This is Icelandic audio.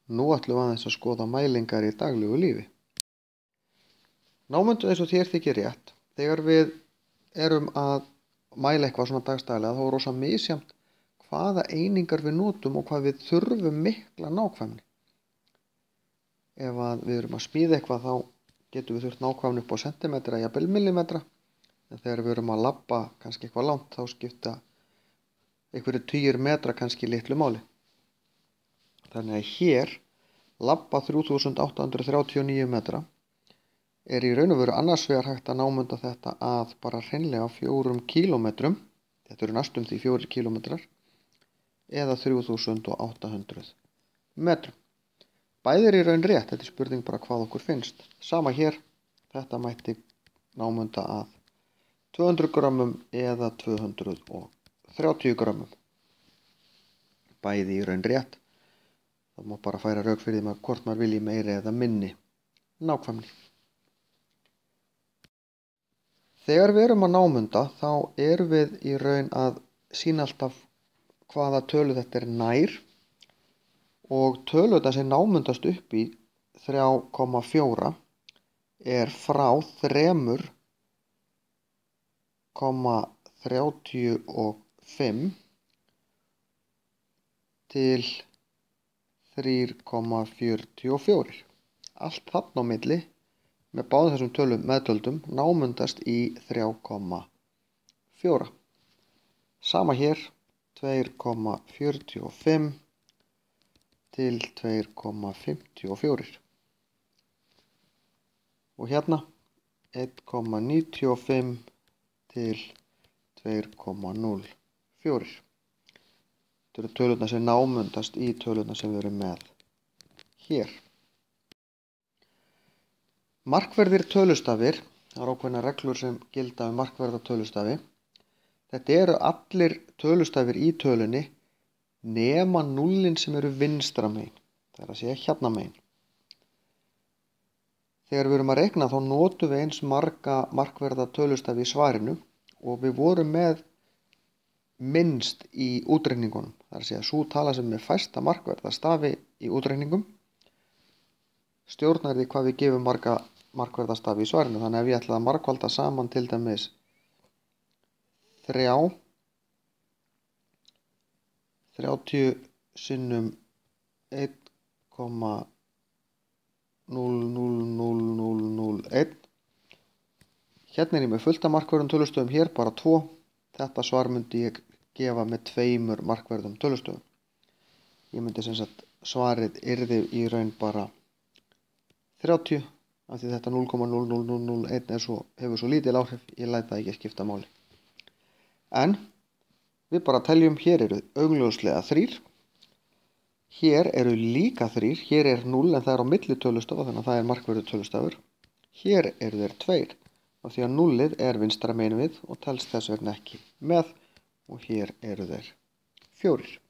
Nú ætlum við aðeins að skoða mælingar í daglegu lífi. Námundu eins og þér þykir rétt. Þegar við erum að mæla eitthvað svona dagstaglega þá er rosa misjafnt hvaða einingar við notum og hvað við þurfum mikla nákvæmni. Ef við erum að smíða eitthvað þá getum við þurft nákvæmni upp á sentimetra, jafnvel millimetra. En þegar við erum að labba kannski eitthvað langt þá skipta einhverjir tugir metra kannski litlu máli. Þannig að hér labba 3839 metra er í raun og veru annars vegar hægt að námunda þetta að bara hreinlega 4 kílómetrum. Þetta eru næstum því 4 kílómetrar eða 3800 metrum. Bæði er í raun rétt, þetta er spurning bara hvað okkur finnst. Sama hér, þetta mætti námunda að 200 grömmum eða 230 grömmum. Bæði í raun rétt. Það má bara færa rök fyrir því hvort maður vilji meiri eða minni nákvæmni. Þegar við erum að námunda þá erum við í raun að sýna alltaf hvaða tölu þetta er nær og tölurnar sem námundast upp í 3,4 er frá 3,35 til 3,44. Allt þarna á milli með báðum þessum tölum meðtöldum námundast í 3,4. Sama hér 2,45 til 2,54. Og hérna 1,95 til 2,04. Þetta eru tölurnar sem námundast í tölurnar sem við erum með hér. Markverðir tölustafir, það eru ákveðnar reglur sem gilda um markverða tölustafi. Þetta eru allir tölustafir í tölunni nema núllin sem eru vinstra megin, það er að segja hérna megin. Þegar við erum að reikna þá notum við eins marga markverða tölustafi í svarinu og við vorum með minnst í útreikningunum. Það er að segja sú tala sem er fæsta markverða stafi í útreikningum stjórnar því hvað við gefum marga markverða stafi í svarinu. Þannig að ef ég ætla að margfalda saman til dæmis 30 sinnum 1,00001. Hérna er ég með fullt af markverðum tölustöfum, hér bara 2. Þetta svar myndi ég gefa með 2 markverðum tölustöfum. Ég myndi sem sagt svarið yrði í raun bara 30 af því þetta 0,00001 hefur svo lítil áhrif, ég læt það ekki skipta máli. En við bara teljum, hér eru augljóslega 3. Hér eru líka 3, hér er 0 en það er á milli tölustafa þannig að það er markverður tölustafur. Hér eru þeir 2 af því að 0 er vinstra megin við og telst þess vegna ekki með og hér eru þeir 4.